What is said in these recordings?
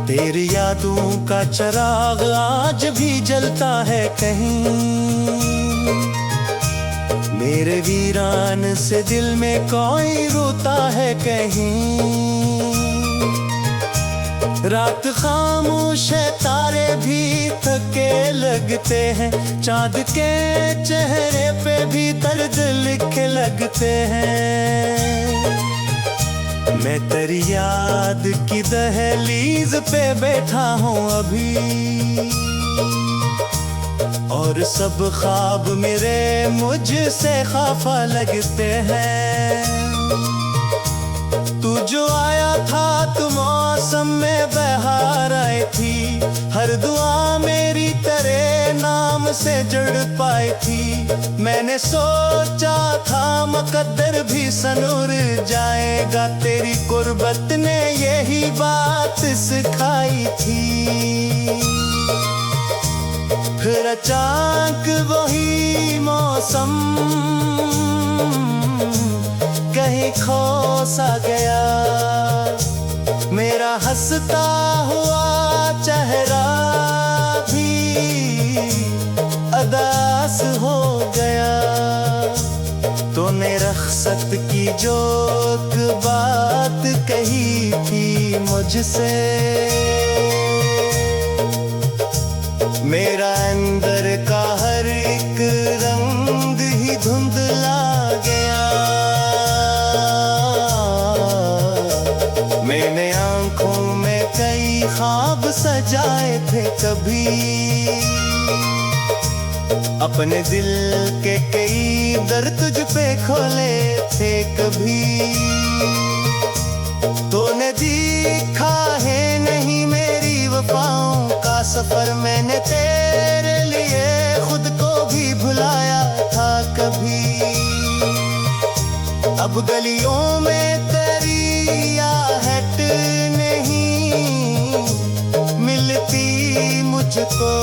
तेरी यादों का चिराग आज भी जलता है कहीं। मेरे वीरान से दिल में कोई रोता है कहीं। रात खामोश है, तारे भी थके लगते हैं, चांद के चेहरे पे भी दर्द लिखे लगते हैं। मैं तेरी याद की दहलीज पे बैठा हूँ अभी, और सब ख्वाब मेरे मुझसे खफा लगते हैं। तू जो आया था तो मौसम में बहार आई थी, हर दुआ मेरी तेरे नाम से जुड़ पाई थी। मैंने सोचा था मुकद्दर भी सनूर जाएगा, तेरी कुर्बत ने यही बात सिखाई थी। फिर अचानक वही मौसम कहीं खो सा गया, मेरा हंसता हुआ चेहरा भी अदास हो गया। तूने रख्सत की जो बात कही थी मुझसे, मेरा अंदर का हर एक रंग ही धुंधला गया। मैंने आंखों में कई ख्वाब सजाए थे कभी, अपने दिल के कई दर्द तुझ पे खोले थे कभी। तूने देखा है नहीं मेरी वफाओं का सफर, मैंने तेरे लिए खुद को भी भुलाया था कभी। अब गलियों में तेरी आहट नहीं मिलती मुझको,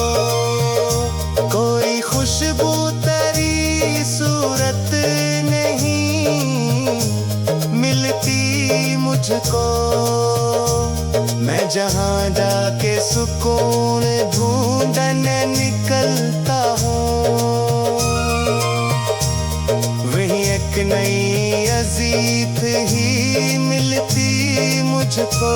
कोई खुशबू तेरी सूरत नहीं मिलती मुझको। मैं जहाँ जाके सुकून ढूंढने निकलता हूँ, वही एक नई अजीब ही मिलती मुझको।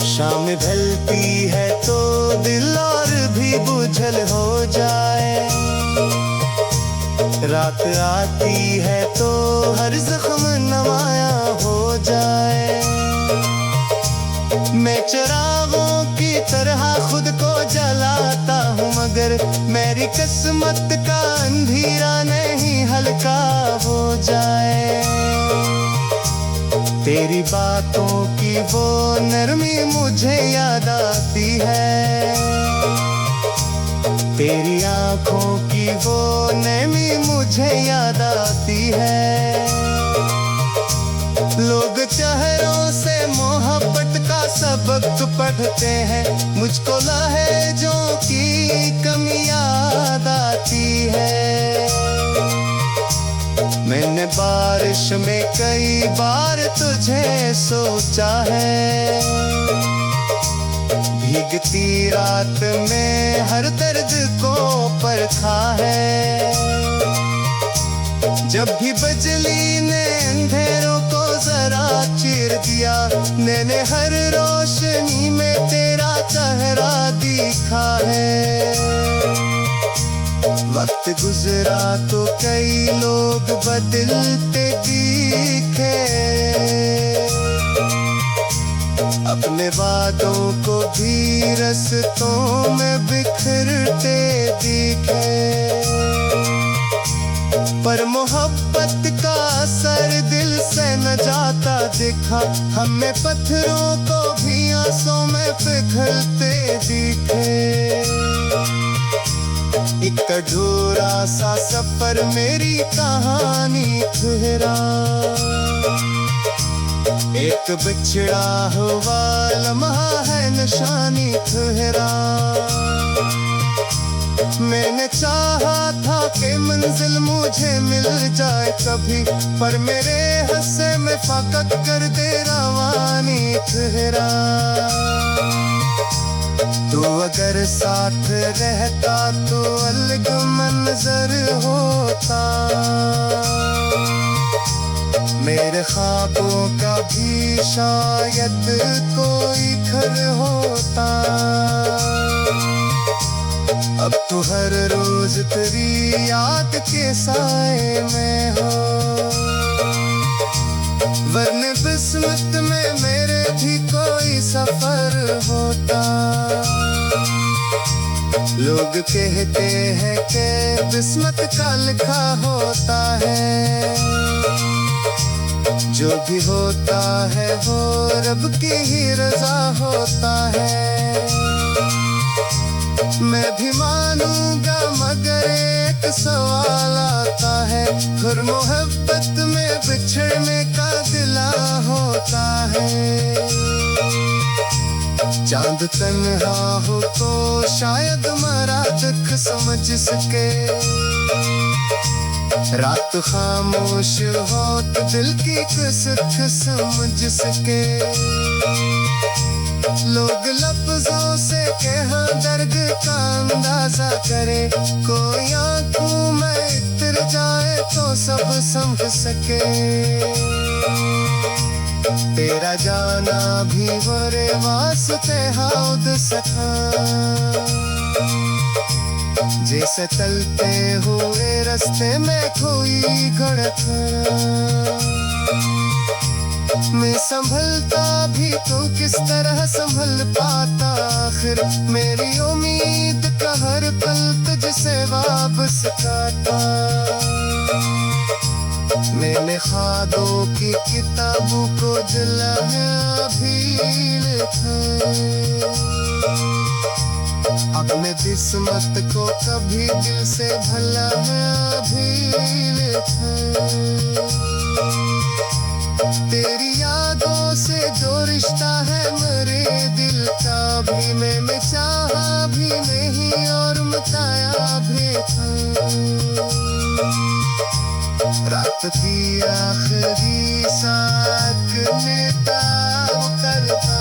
शाम ढलती है तो दिल और भी बुझल हो जाए, रात आती है तो हर जख्म नमाया हो जाए। मैं चिरागों की तरह खुद को जलाता हूँ, मगर मेरी किस्मत का अंधेरा नहीं हल्का हो जाए। तेरी बातों की वो नरमी मुझे याद आती है, तेरी आंखों की वो नरमी मुझे याद आती है। लोग चेहरों से मोहब्बत का सबक पढ़ते हैं, मुझको लहजों की कमी याद आती है। मैंने बारिश में कई बार तुझे सोचा है, भीगती रात में हर दर्द को परखा है। जब भी बिजली ने अंधेरों को जरा चीर दिया, मैंने हर रोशनी में तेरा चेहरा दिखा है। वक्त गुजरा तो कई लोग बदलते दिखे, अपने वादों को भी रस्तों में बिखरते दिखे। पर मोहब्बत का असर दिल से न जाता दिखा, हमें पत्थरों को भी आंसू में पिघलते दिखे। एक अधूरा सा सफर मेरी कहानी ठहरा, एक बिछड़ा हुआ लम्हा है निशानी ठहरा। मैंने चाहा था कि मंजिल मुझे मिल जाए कभी, पर मेरे हस्से में फकत कर दे रवानी ठहरा। तू अगर साथ रहता तो अलग मंजर होता, मेरे ख्वाबों का भी शायद कोई घर होता। अब तो हर रोज तेरी याद के साए में हो, वरने किस्मत में मेरे भी कोई सफर होता। लोग कहते हैं कि किस्मत का लिखा होता है, जो भी होता है वो रब की ही रजा होता है। मैं भी मानूंगा मगर एक सवाल आता है, फिर मोहब्बत में बिछड़ने का गिला होता है। चांद तन्हा हो तो शायद मरा दुख समझ सके, रात खामोश हो तो दिल की कसक समझ सके। लोग लफ्जों से कहा दर्द का अंदाजा करे, कोई आंखों में इतर जाए तो सब समझ सके। तेरा जाना भी मेरे वास्ते हौद सका, जैसे चलते हुए रास्ते में कोई धड़कन। मैं संभलता भी तो किस तरह संभल पाता, आखिर मेरी उम्मीद का हर पल तुझसे वापस काटा। मैंने ख्वाबों की किताबों को जलाया भी लिखा, अपने किस्मत को कभी दिल से भला भी लिखा। तेरी यादों से जो रिश्ता है मेरे दिल का, भी मैंने चाहा भी नहीं और मिटाया भी था। रात की आखिरी साक में ताव करता।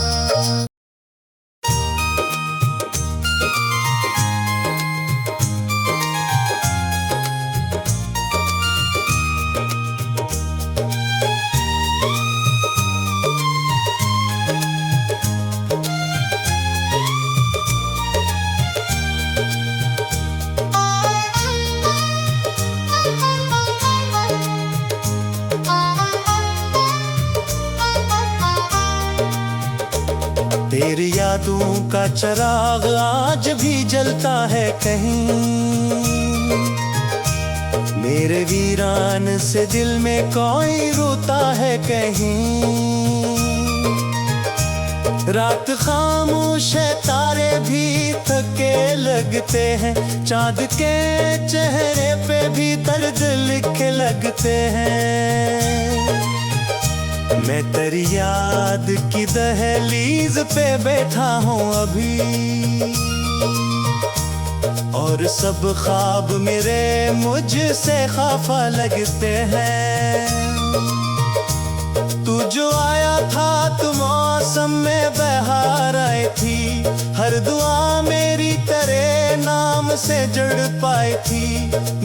तेरी यादों का चिराग आज भी जलता है कहीं, मेरे वीरान से दिल में कोई रोता है कहीं। रात खामोश है तारे भी थके लगते हैं, चाँद के चेहरे पे भी दर्द लिखे लगते हैं। मैं तेरी याद की दहलीज पे बैठा हूँ अभी, और सब ख्वाब मेरे मुझसे खफा लगते हैं। तू जो आया था तू मौसम में बहार आई थी, हर दुआ मेरी तेरे नाम से जुड़ पाई थी।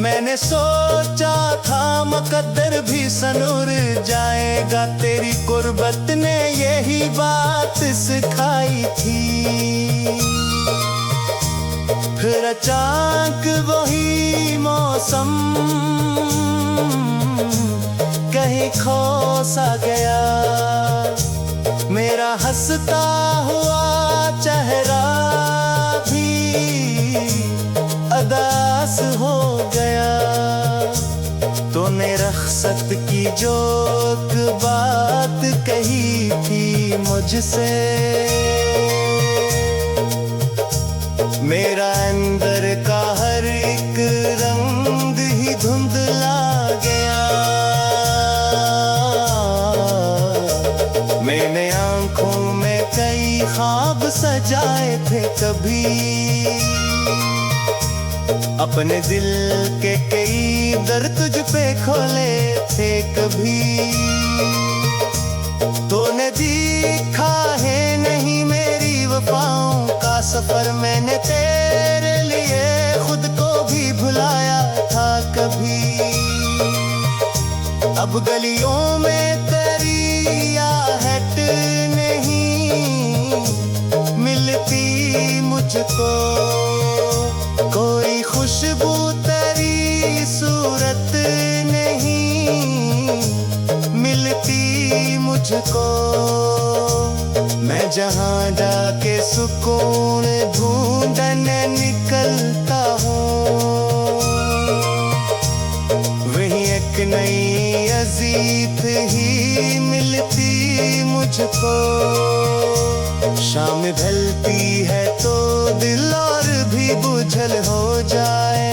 मैंने सोचा था मुकद्दर भी सनूर जाएगा, तेरी कुर्बत ने यही बात सिखाई थी। फिर अचानक वही मौसम कहीं खो सा गया, मेरा हंसता हुआ चेहरा भी अदास हो गया। तूने रख्सत की जो बात कही थी मुझसे, मेरा अंदर का हर एक रंग ही धुंधला गया। मैंने आंखों में कई ख्वाब सजाए थे कभी, अपने दिल के कई दर तुझ पे खोले थे कभी। तूने देखा है नहीं मेरी वफाओं का सफर मैंने तेरे लिए खुद को भी भुलाया था कभी। अब गलियों में तेरी आहट नहीं मिलती मुझको, कोई खुशबू तेरी सूरत नहीं मिलती मुझको। मैं जहाँ जाके सुकून ढूंढने निकलता हूँ, वही एक नई अजीत ही मिलती मुझको। शाम ढलती है तो दिल और भी बुझल हो जाए,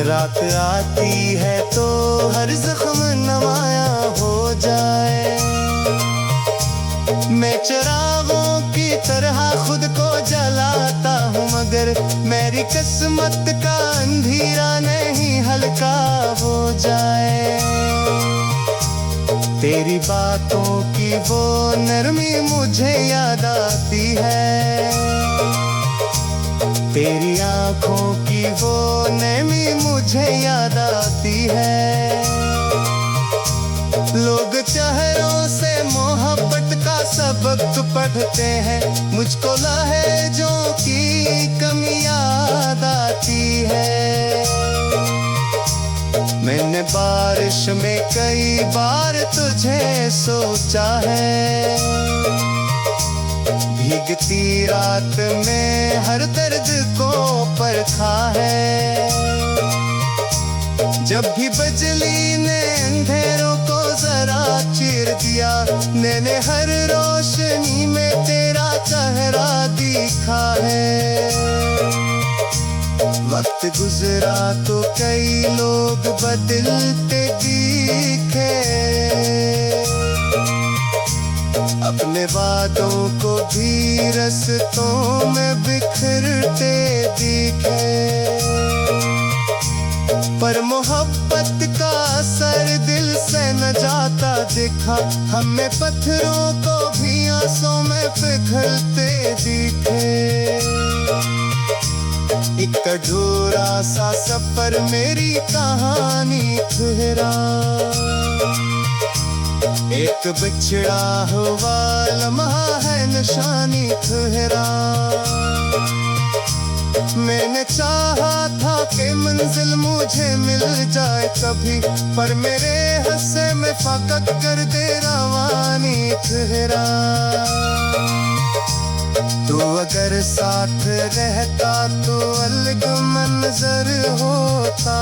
रात आती है तो हर जख्म नमाया हो जाए। मैं चिरागों की तरह खुद को जलाता हूँ, मगर मेरी किस्मत का अंधेरा नहीं हल्का हो जाए। तेरी बातों की वो नरमी मुझे याद आती है, तेरी आंखों की वो नरमी मुझे याद आती है। लोग चेहरों से मोहब्बत का सबक पढ़ते हैं, मुझको लहजों की कमी याद आती है। मैंने बारिश में कई बार तुझे सोचा है, भीगती रात में हर दर्द को परखा है। जब भी बिजली ने अंधेरों को जरा चीर दिया, मैंने हर रोशनी में तेरा चेहरा दिखा है। वक्त गुजरा तो कई लोग बदलते दिखे, अपने वादों को भी रस्तों में बिखरते दिखे। पर मोहब्बत का असर दिल से न जाता दिखा, हमें पत्थरों को भी आंसू में पिघलते दिखे। एक अधूरा सा सफर मेरी कहानी ठहरा, एक बिछड़ा हुआ लम्हा है निशानी ठहरा। मैंने चाहा था कि मंजिल मुझे मिल जाए कभी, पर मेरे हिस्से में फकत कर दे रवानी ठहरा। तू अगर साथ रहता तो अलग मंजर होता,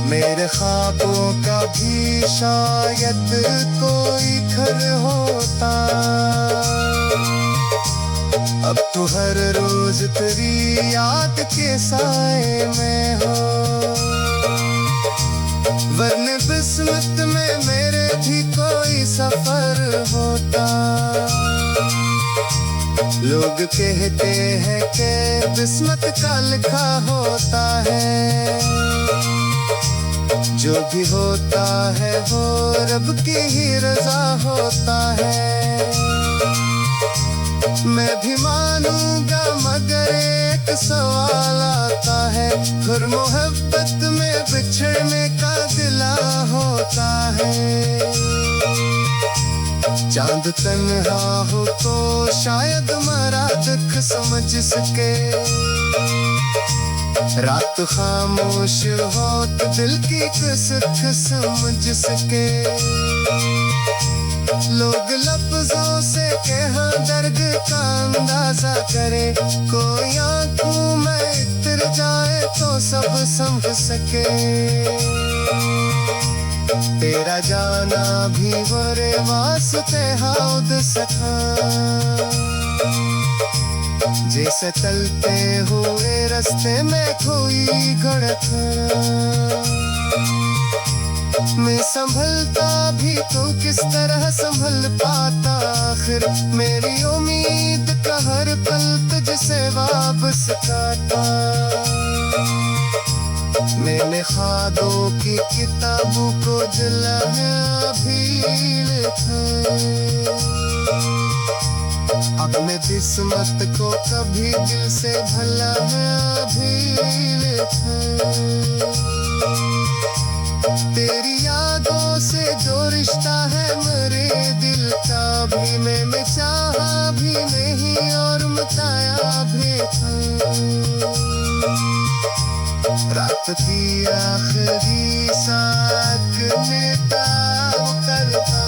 मेरे ख्वाबों का भी शायद कोई घर होता। अब तो हर रोज तेरी याद के साए में हो, वरने किस्मत में मेरे भी कोई सफर होता। लोग कहते हैं कि किस्मत का लिखा होता है, जो भी होता है वो रब की ही रजा होता है। मैं भी मानूंगा मगर एक सवाल आता है, फिर मोहब्बत में बिछड़ने का गिला होता है। चांद तन्हा हो तो शायद मरा दुख समझ सके, रात खामोश हो तो दिल की कसक समझ सके। लोग लफ्जों से कहा दर्द का अंदाजा करे, कोई आंखों में इतर जाए तो सब समझ सके। तेरा जाना भी वरे वास्ते हाउद सका, जैसे चलते हुए रास्ते में कोई घड़खड़ा। मैं संभलता भी तो किस तरह संभल पाता, आखिर मेरी उम्मीद का हर पल तुझसे वापस काटा। मैंने ख्वाबों की किताबों को जलाया भी लिखा। अपने किस्मत को कभी दिल से भला है अभी लिखे। तेरी यादों से जो रिश्ता है मेरे दिल का भी मैंने चाहा भी नहीं और मचाया भी था। रात की आखिरी साक में ताव करता।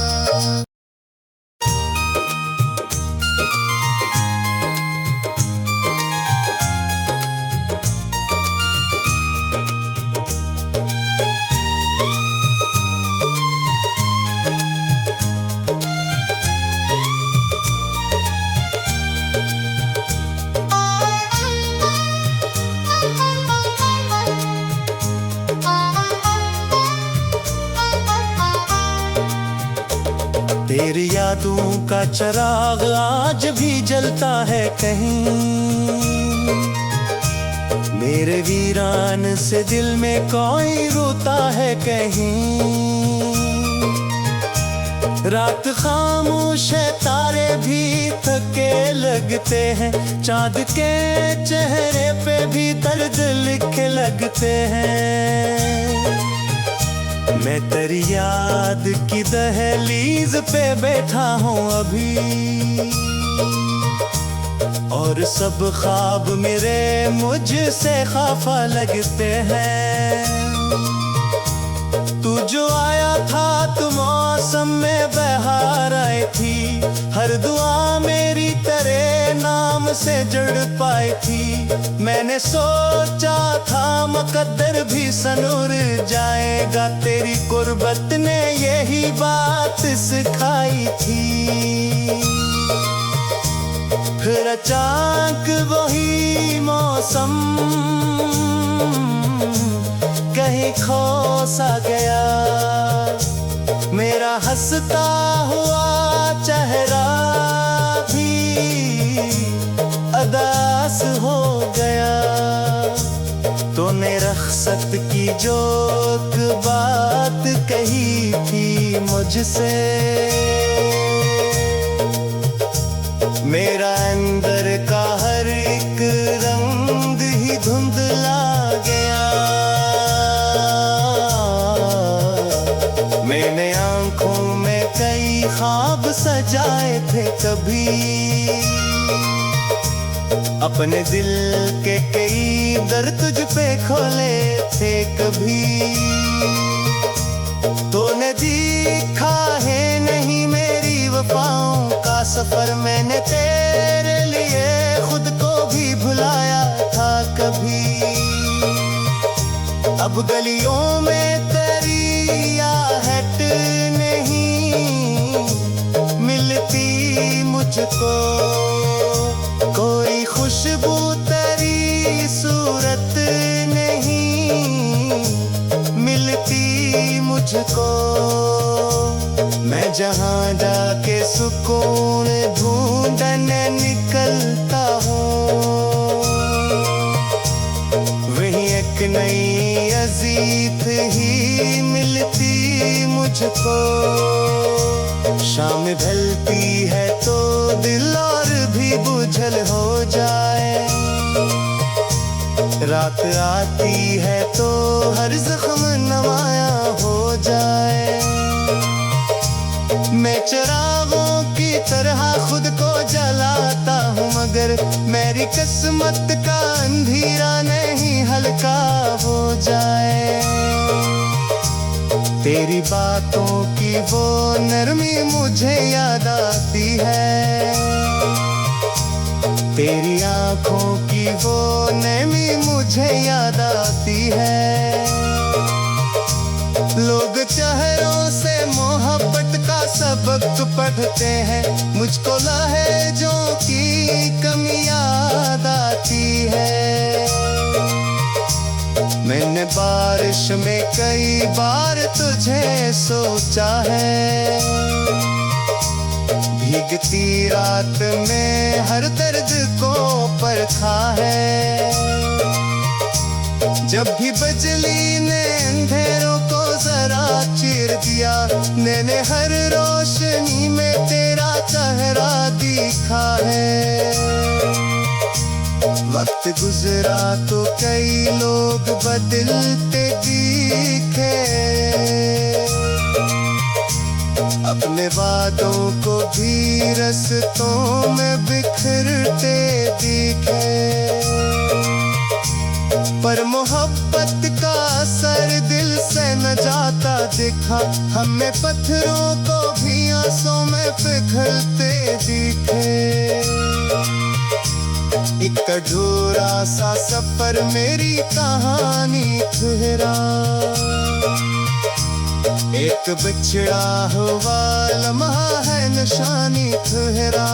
तेरी यादों का चिराग आज भी जलता है कहीं, मेरे वीरान से दिल में कोई रोता है कहीं। रात खामोश है तारे भी थके लगते हैं, चाँद के चेहरे पे भी दर्द लिखे लगते हैं। मैं तेरी याद की दहलीज पे बैठा हूँ अभी, और सब ख्वाब मेरे मुझसे खफा लगते हैं। तू जो आया था तो मौसम में बहार आई थी, हर दुआ मेरी तेरे नाम से जुड़ पाई थी। मैंने सोचा था मुकद्दर भी सनूर जाएगा, तेरी गुर्बत ने यही बात सिखाई थी। फिर अचानक वही मौसम कहीं खो सा गया, मेरा हंसता हुआ चेहरा भी अदास हो गया। तूने रख्सत की जो बात कही थी मुझसे, मेरा अंदर का हर एक रंग ही धुंधला गया। मैंने आंखों में कई ख्वाब सजाए थे कभी, अपने दिल के कई दर्द तुझ पे खोले थे कभी। तूने देखा है नहीं मेरी वफाओं का सफर, मैंने तेरे लिए खुद को भी भुलाया था कभी। अब गलियों में तेरी आहट नहीं मिलती मुझको, कोई खुशबू तेरी सूरत नहीं मिलती मुझको। मैं जहाँ जाके सुकून ढूंढने निकलता हूँ, वही एक नई अजीब ही मिलती मुझको। शाम ढलती है तो दिल और भी बुझल हो जाए, रात आती है तो हर जख्म नमाया हो जाए। मैं चिरागों की तरह खुद को जलाता हूँ, मगर मेरी किस्मत का अंधेरा नहीं हल्का हो जाए। तेरी बातों की वो नरमी मुझे याद आती है, तेरी आंखों की वो नरमी मुझे याद आती है। लोग चेहरों से मोहब्बत का सबक पढ़ते हैं, मुझको लहजों की कमी याद आती है। मैंने बारिश में कई बार तुझे सोचा है, भीगती रात में हर दर्द को परखा है। जब भी बिजली ने अंधेरों को जरा चीर दिया, मैंने हर रोशनी में तेरा चेहरा दिखा है। गुजरा तो कई लोग बदलते दिखे, अपने वादों को भी रस्तों में बिखरते दिखे। पर मोहब्बत का असर दिल से न जाता दिखा, हमें पत्थरों को भी आंसू में पिघलते दिखे। एक अधूरा सा सफर मेरी कहानी ठहरा, एक बिछड़ा हुआ लम्हा है निशानी ठहरा।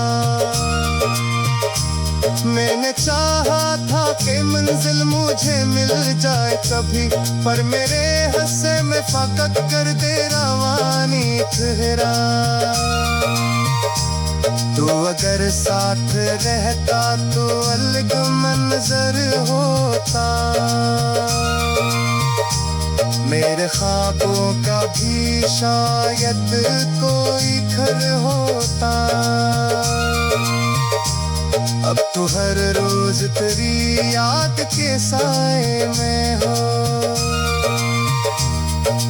मैंने चाहा था कि मंजिल मुझे मिल जाए कभी, पर मेरे हिस्से में फाकत कर दे रवानी ठहरा। तो अगर साथ रहता तो अलग मंजर होता, मेरे ख्वाबों का भी शायद कोई घर होता। अब तो हर रोज तेरी याद के साए में हो,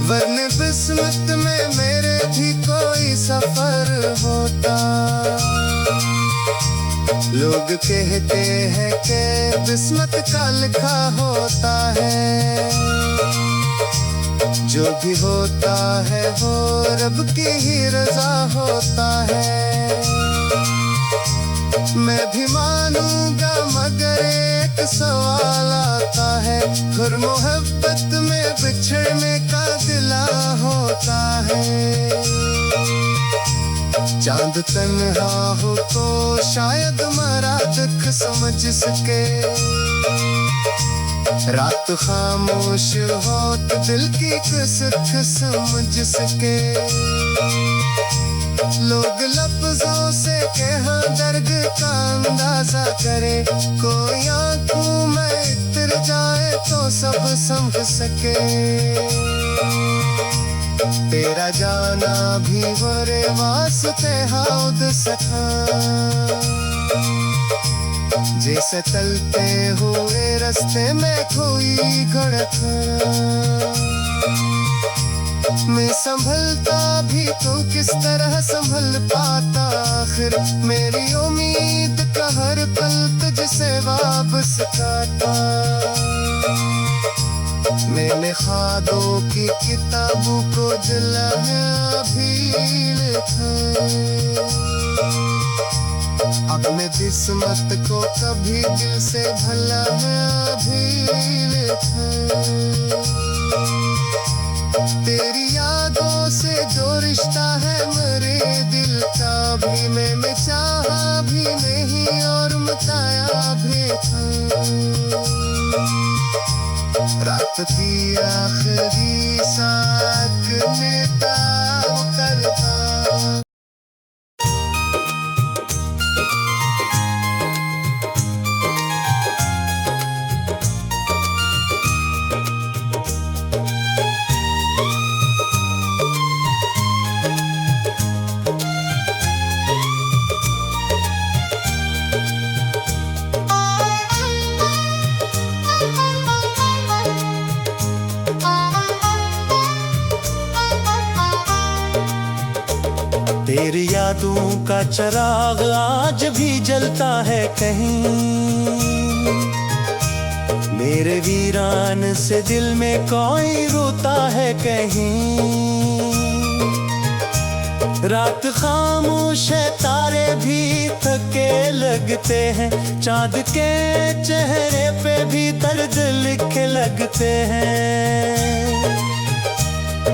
वरने किस्मत में मेरे भी कोई सफर होता। लोग कहते हैं कि किस्मत का लिखा होता है, जो भी होता है वो रब की ही रजा होता है। मैं भी मानूंगा मगर एक सवाल आता है, हर मोहब्बत में बिछड़ने का गिला होता है। चांद तन्हा हो तो शायद मरा दुख समझ सके, रात खामोश हो तो दिल की कसक समझ सके। लोग लफ्जों से कहा दर्द का अंदाजा करे, कोई आंखों में इतर जाए तो सब समझ सके। तेरा जाना भी मेरे वास्ते हौद सका, जैसे चलते हुए रास्ते में कोई धड़कन। मैं संभलता भी तो किस तरह संभल पाता, आखिर मेरी उम्मीद का हर पल तुझसे वापस आता। मैंने ख्वाबों की किताबों को दिला है अभी लिखा, अपने किस्मत को कभी दिल से भला है अभी लिखा। तेरी यादों से जो रिश्ता है मेरे दिल का भी, मैंने चाहा भी नहीं और मचाया भी था। रात की आखिरी साथ में ताव करता। तेरी यादों का चिराग आज भी जलता है कहीं, मेरे वीरान से दिल में कोई रोता है कहीं। रात खामोश है तारे भी थके लगते हैं, चांद के चेहरे पे भी दर्द लिखे लगते हैं।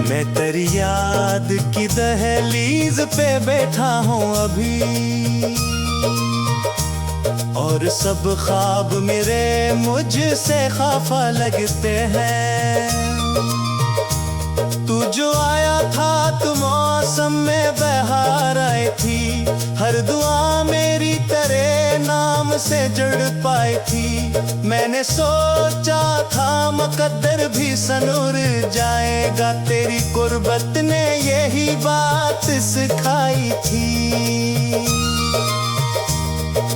मैं तेरी याद की दहलीज पे बैठा हूँ अभी, और सब ख्वाब मेरे मुझसे खफा लगते हैं। तू जो आया था तो मौसम में बहार आई थी, हर दुआ मेरी तेरे नाम से जुड़ पाई थी। मैंने सोचा था मुकद्दर भी सनूर जाएगा, तेरी गुर्बत ने यही बात सिखाई थी।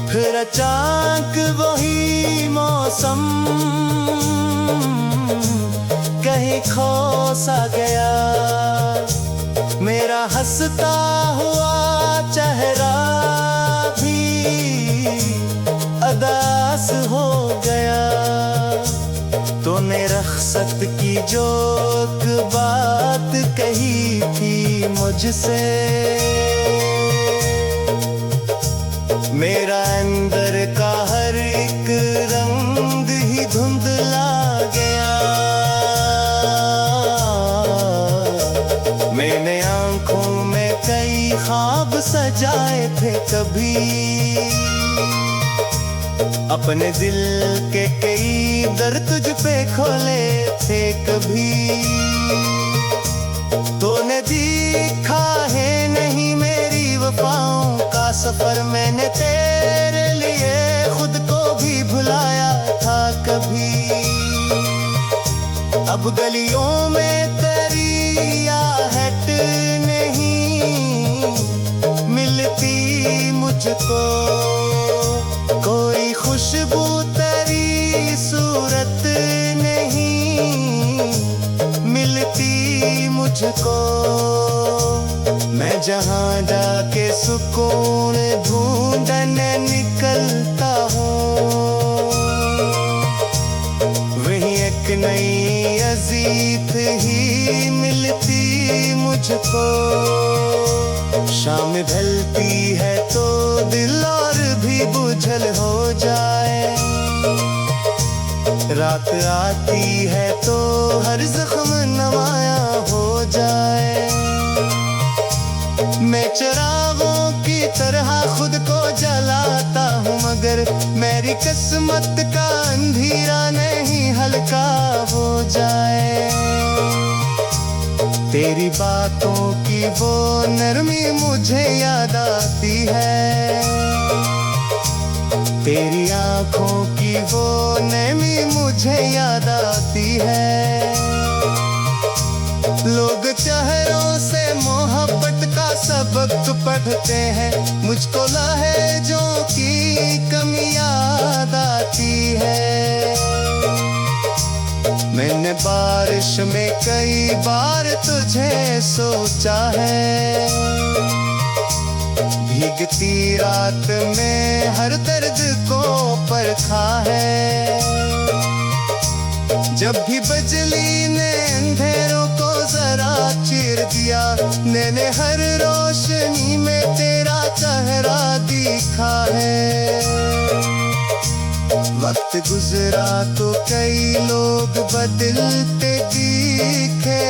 फिर फिर अचानक वही मौसम कहीं खो सा गया। मेरा हंसता हुआ चेहरा भी अदास हो गया। तूने रख्सत की जो एक बात कही थी मुझसे, मेरा अंदर का हर एक रंग ही धुंधला गया। मैंने आंखों में कई ख्वाब सजाए थे कभी, अपने दिल के कई दर तुझ पे खोले थे कभी। तूने देखा है नहीं मेरी वफाओं का सफर, मैंने तेरे लिए खुद को भी भुलाया था कभी। अब गलियों में तेरी आहट नहीं मिलती मुझको, कोई खुशबू तेरी सूरत नहीं मिलती मुझको। मैं जहाँ जाके सुकून ढूंढने निकलता हूँ, वहीं एक नई अजीब ही मिलती मुझको। शाम ढलती है तो दिल और भी बुझल हो जाए, रात आती है तो हर जख्म नमाया हो जाए। मैं चिरागों की तरह खुद को जलाता हूँ, मगर मेरी किस्मत का अंधेरा नहीं हल्का हो जाए। तेरी बातों की वो नरमी मुझे याद आती है, तेरी आंखों की वो नरमी मुझे याद आती है। लोग चेहरों से मोहब्बत का सबक पढ़ते हैं, मुझको लहजों की कमी याद आती है। मैंने बारिश में कई बार तुझे सोचा है, भीगती रात में हर दर्द को परखा है। जब भी बिजली ने अंधेरों को जरा चीर दिया, मैंने हर रोशनी में तेरा चेहरा दिखा है। वक्त गुजरा तो कई लोग बदलते दिखे,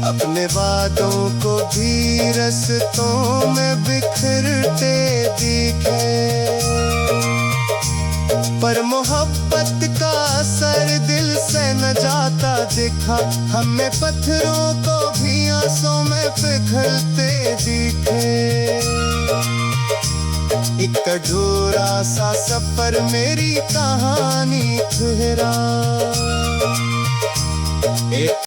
अपने वादों को भी रस्तों में बिखरते दिखे। पर मोहब्बत का असर दिल से न जाता दिखा, हमें पत्थरों को भी आंसू में पिघलते दिखे। एक अधूरा सा सफर मेरी कहानी ठहरा, एक